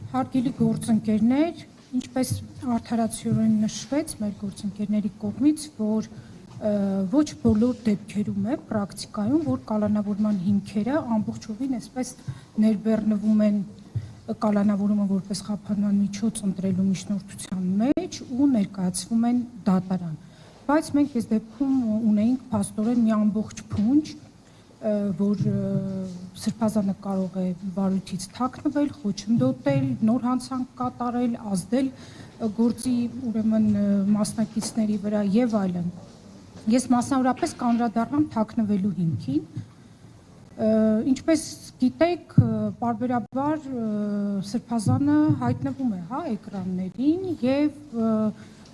Հարգելի գործընկերներ, ինչպես արդարացիորեն նշվեց մեր գործընկերների կողմից, որ ոչ բոլոր դեպքերում է պրակտիկայում, որ կալանավորման հիմքերը ամբողջովին այսպես ներբեռնվում են կալանավորումը որպես խափանման միջոց ընտրելու միջնորդության մեջ ու ներկայացվում են դատարան։ Բայց մենք այս դեպքում ունեինք փաստորեն մի ամբողջ փունջ, որ Սրբազանը կարող է վարույթից թաքնվել, խոչընդոտել, նոր հանցանք կատարել, ազդել գործի ուրեմն մասնակիցների վրա եւ այլն։ Ես մասնավորապես կանդրադառնամ թաքնվելու հիմքին։ Ինչպես գիտեք, պարբերաբար Սրբազանը հայտնվում է, էկրաններին եւ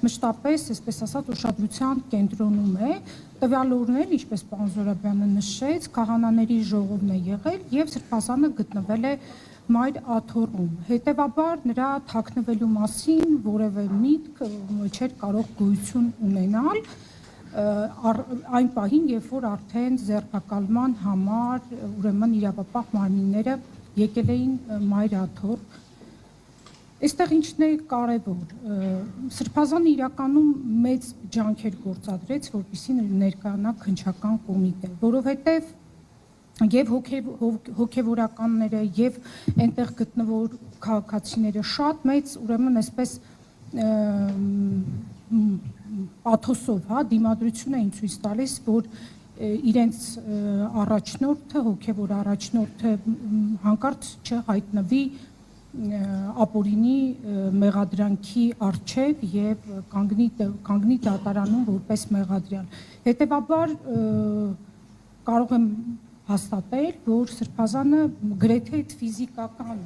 մշտապես, այսպես ասած, ուշադրության կենտրոնում է, տվյալ օրն էլ, ինչպես պարոն Զոհրաբյանը նշեց, քահանաների ժողովն է եղել եւ Սրբազանը գտնվել է Մայր աթոռում։ Հետեւաբար նրա թաքնվելու մասին որևէ միտք չէր կարող գոյություն ունենալ այն պահին, երբ որ արդեն ձերբակալման համար ուրեմն իրավապահ մարմինները եկել էին Մայր աթոռ։ Այստեղ ինչն է կարևոր, Սրբազանը իրականում մեծ ջանքեր գործադրեց, որպեսզի ներկայանա քննչական կոմիտե, որովհետև եւ հոգեվորականները եւ այնտեղ գտնվող քաղաքացիները շատ մեծ, ուրեմն այսպես պաթոսով, դիմադրություն էին ցույց տալիս, որ իրենց առաջնորդը, հոգեվոր առաջնորդը հանկարծ չհայտնվի ապօրինի մեղադրանքի առջև եւ կանգնի դատարանում որպես մեղադրյալ։ Հետեւաբար կարող եմ հաստատել, որ Սրբազանը գրեթե այդ ֆիզիկական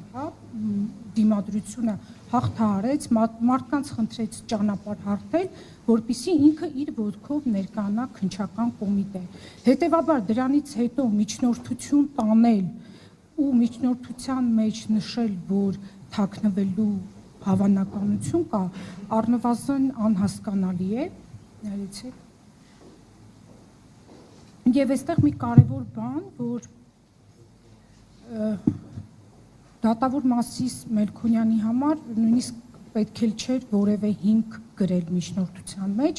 դիմադրությունը հաղթահարեց, մարդկանց խնդրեց ճանապարհ հարթել, որպեսզի ինքը իր ոտքով ներկայանա քննչական կոմիտե։ Հետեւաբար դրանից հետո միջնորդություն տանել ու միջնորդության մեջ նշել, որ թաքնվելու հավանականություն կա, առնվազն անհասկանալի է, ներեցեք։ Եվ այստեղ մի կարևոր բան, որ դատավոր Մասիս Մելքոնյանի համար նույնիսկ պետք էլ չէր որևէ հիմք գրել միջնորդության մեջ,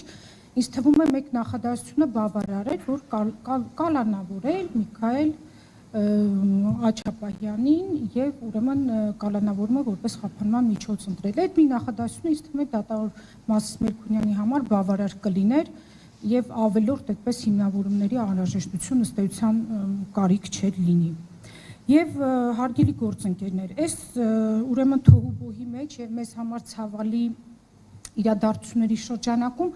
ինձ թվում է մեկ նախադասությունը բավարար էր, որ կալանավորել Միքայել Աչապահյանին եւ ուրեմն կալանավորումը որպես խափանման միջոց ընտրել։ Այդ մի նախադասությունը ինձ թվում է դատավոր Մասիս Մելքոնյանի համար բավարար կլիներ եւ ավելորդ այդպես հիմնավորումների անհրաժեշտություն ըստ էության կարիք չէր լինի։ Եվ հարգելի գործընկերներ, այս ուրեմն թոհուբոհի մեջ եւ մեզ համար ցավալի իրադարձությունների շրջանակում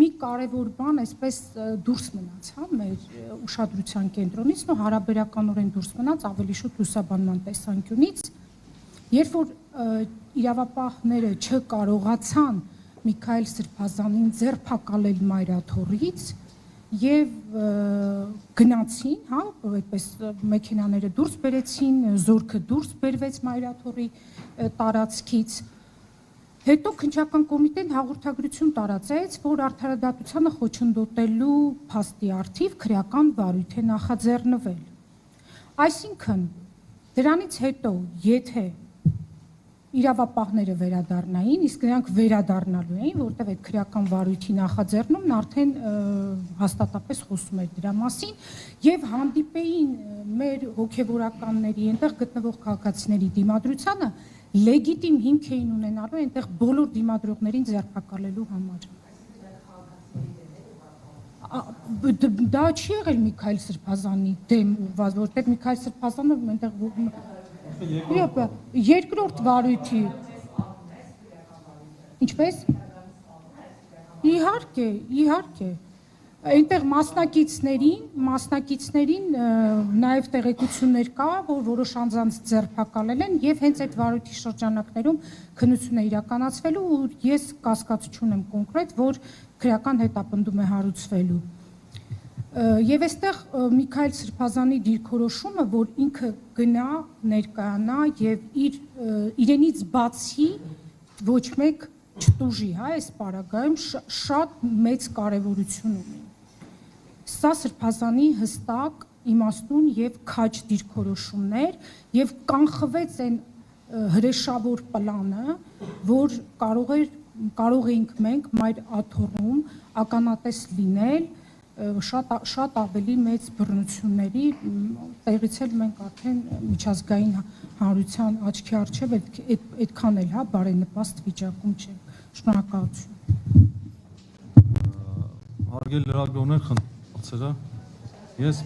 մի կարևոր բան այսպես դուրս մնաց, մեր ուշադրության կենտրոնից, ու հարաբերականորեն դուրս մնաց ավելի շուտ լուսաբանման տեսանկյունից, երբ որ իրավապահները չկարողացան Միքայել Սրբազանին ձերբակալել Մայր աթոռից եւ գնացին, այդպես մեքենաները դուրս բերեցին, զորքը դուրս բերվեց Մայր աթոռի տարածքից։ Հետո քննչական կոմիտեն հաղորդագրություն տարածեց, որ արդարադատությանը խոչընդոտելու փաստի առթիվ քրեական վարույթ է նախաձեռնվել։ Այսինքն դրանից հետո, եթե իրավապահները վերադառնային, իսկ նրանք վերադառնալու էին, որտեղ այդ քրեական վարույթի նախաձեռնումն արդեն հաստատապես խոսում էր դրա մասին, եւ հանդիպեին մեր հոգեվորականների, այնտեղ գտնվող քաղաքացիների դիմադրությանը, լեգիտիմ հիմք էին ունենալու այնտեղ բոլոր դիմադրողներին ձերբակալելու համար։ Դա չի եղել Միքայել Սրբազանի դեմ ուղղված, որտեղ Միքայել Սրբազանը այնտեղ երկրորդ վարույթի։ Ինչպես։ Իհարկե։ Այնտեղ մասնակիցներին նաև տեղեկություններ կա, որ որոշ անձանց ձերբակալել են եւ հենց այդ վարույթի շրջանակներում քննություն է իրականացվելու ու ես կասկածություն եմ կոնկրետ, որ քրեական հետապնդում է հարուցվելու։ Եվ այստեղ Միքայել Սրբազանի դիրքորոշումը, որ ինքը գնա, ներկայանա եւ իրենից բացի ոչ մեկ չտուժի, այս պարագայում շատ մեծ կարեւորություն ունի։ Սա Սրբազանի հստակ իմաստուն եւ քաջ դիրքորոշումներ եւ կանխվեց այն հրեշավոր պլանը, որ կարող էինք մենք մայր աթոռում ականատես լինել շատ ավելի մեծ բռնությունների, տեղից էլ մենք արդեն միջազգային հանրության աչքի առջև այդքան էլ բարենպաստ վիճակում չենք։ Շնորհակալություն։ Հարգելի լրագրողներ, խնդրեմ, ես